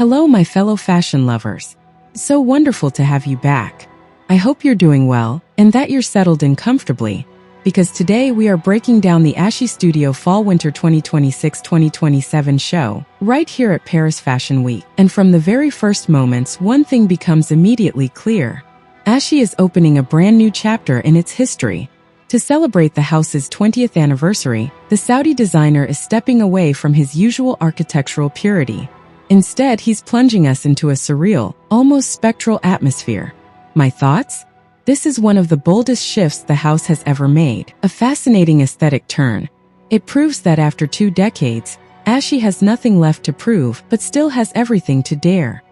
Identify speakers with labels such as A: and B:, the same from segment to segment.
A: Hello, my fellow fashion lovers. So wonderful to have you back. I hope you're doing well and that you're settled in comfortably, because today we are breaking down the Ashi Studio Fall Winter 2026-2027 show right here at Paris Fashion Week. And from the very first moments, one thing becomes immediately clear. Ashi is opening a brand new chapter in its history. To celebrate the house's 20th anniversary, the Saudi designer is stepping away from his usual architectural purity. Instead, he's plunging us into a surreal, almost spectral atmosphere. My thoughts? This is one of the boldest shifts the house has ever made, a fascinating aesthetic turn. It proves that after 2 decades, Ashi has nothing left to prove but still has everything to dare.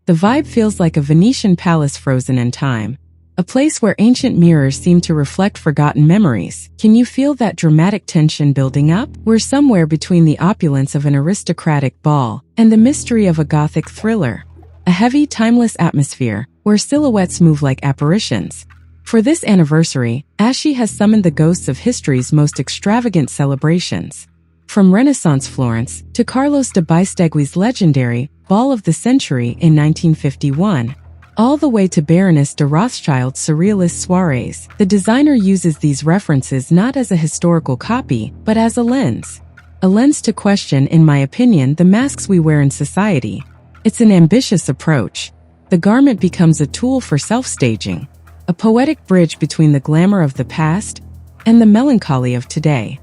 A: The vibe feels like a Venetian palace frozen in time. A place where ancient mirrors seem to reflect forgotten memories. Can you feel that dramatic tension building up? We're somewhere between the opulence of an aristocratic ball and the mystery of a gothic thriller. A heavy, timeless atmosphere where silhouettes move like apparitions. For this anniversary, Ashi has summoned the ghosts of history's most extravagant celebrations. From Renaissance Florence to Carlos de Baistegui's legendary Ball of the Century in 1951. All the way to Baroness de Rothschild's surrealist soirees, the designer uses these references not as a historical copy, but as a lens. A lens to question, in my opinion, the masks we wear in society. It's an ambitious approach. The garment becomes a tool for self-staging, a poetic bridge between the glamour of the past and the melancholy of today.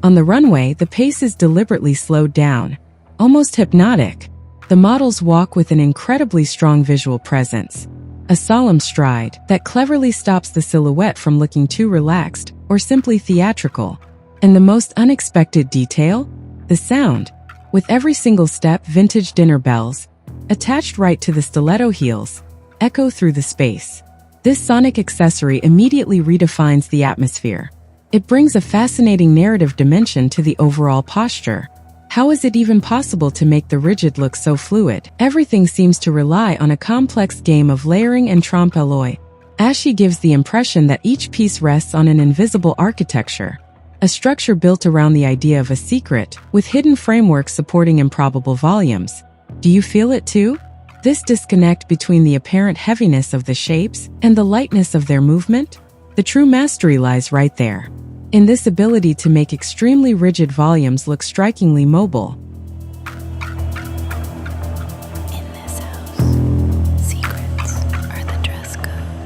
A: On the runway, the pace is deliberately slowed down, almost hypnotic. The models walk with an incredibly strong visual presence, a solemn stride that cleverly stops the silhouette from looking too relaxed or simply theatrical. And the most unexpected detail? The sound. With every single step, vintage dinner bells, attached right to the stiletto heels, echo through the space. This sonic accessory immediately redefines the atmosphere. It brings a fascinating narrative dimension to the overall posture. How is it even possible to make the rigid look so fluid? Everything seems to rely on a complex game of layering and trompe-l'oeil. Ashi gives the impression that each piece rests on an invisible architecture, a structure built around the idea of a secret, with hidden frameworks supporting improbable volumes. Do you feel it too? This disconnect between the apparent heaviness of the shapes and the lightness of their movement? The true mastery lies right there, in this ability to make extremely rigid volumes look strikingly mobile.
B: In this house, secrets are the dress code.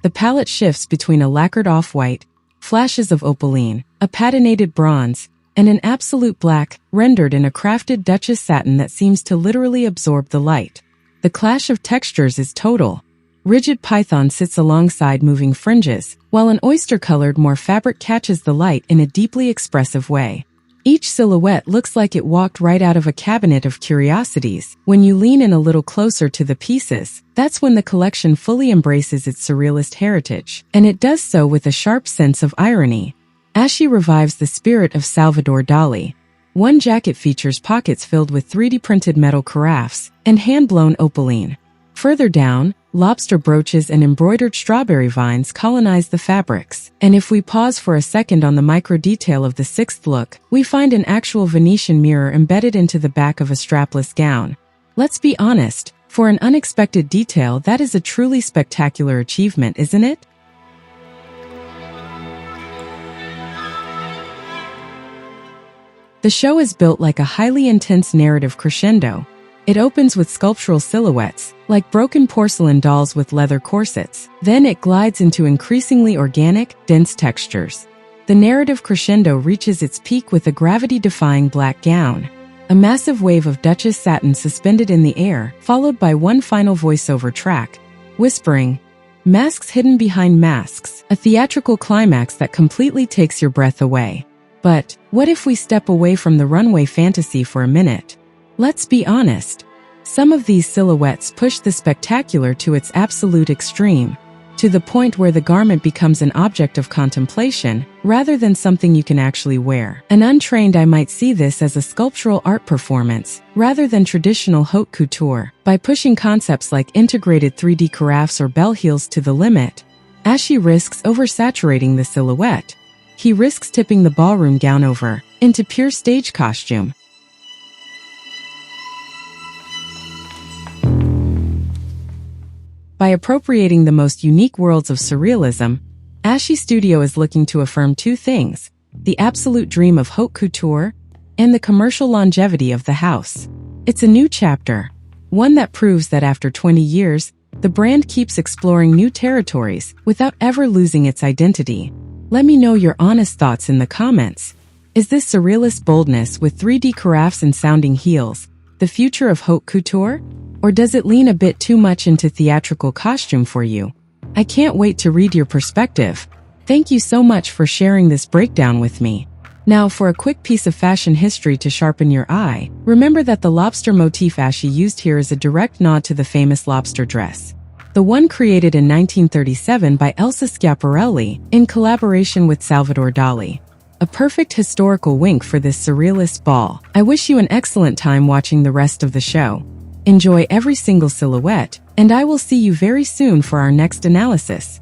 A: The palette shifts between a lacquered off-white, flashes of opaline, a patinated bronze, and an absolute black, rendered in a crafted Duchess satin that seems to literally absorb the light. The clash of textures is total. Rigid python sits alongside moving fringes, while an oyster-colored more fabric catches the light in a deeply expressive way. Each silhouette looks like it walked right out of a cabinet of curiosities. When you lean in a little closer to the pieces, that's when the collection fully embraces its surrealist heritage, and it does so with a sharp sense of irony. Ashi revives the spirit of Salvador Dali. One jacket features pockets filled with 3D-printed metal carafes and hand-blown opaline. Further down, lobster brooches and embroidered strawberry vines colonize the fabrics. And if we pause for a second on the micro-detail of the 6th look, we find an actual Venetian mirror embedded into the back of a strapless gown. Let's be honest, for an unexpected detail, that is a truly spectacular achievement, isn't it? The show is built like a highly intense narrative crescendo. It opens with sculptural silhouettes, like broken porcelain dolls with leather corsets. Then it glides into increasingly organic, dense textures. The narrative crescendo reaches its peak with a gravity-defying black gown, a massive wave of Duchess satin suspended in the air, followed by one final voiceover track, whispering, "Masks hidden behind masks," a theatrical climax that completely takes your breath away. But what if we step away from the runway fantasy for a minute? Let's be honest. Some of these silhouettes push the spectacular to its absolute extreme. to the point where the garment becomes an object of contemplation rather than something you can actually wear. An untrained eye might see this as a sculptural art performance rather than traditional haute couture. By pushing concepts like integrated 3D carafes or bell heels to the limit, Ashi risks oversaturating the silhouette. He risks tipping the ballroom gown over into pure stage costume. By appropriating the most unique worlds of surrealism, Ashi Studio is looking to affirm two things: the absolute dream of haute couture and the commercial longevity of the house. It's a new chapter, one that proves that after 20 years, the brand keeps exploring new territories without ever losing its identity. Let me know your honest thoughts in the comments. Is this surrealist boldness with 3D carafes and sounding heels the future of haute couture? Or does it lean a bit too much into theatrical costume for you? I can't wait to read your perspective. Thank you so much for sharing this breakdown with me. Now for a quick piece of fashion history to sharpen your eye, remember that the lobster motif Ashi used here is a direct nod to the famous lobster dress. The one created in 1937 by Elsa Schiaparelli in collaboration with Salvador Dali. A perfect historical wink for this surrealist ball. I wish you an excellent time watching the rest of the show. Enjoy every single silhouette, and I will see you very soon for our next analysis.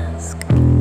B: mask.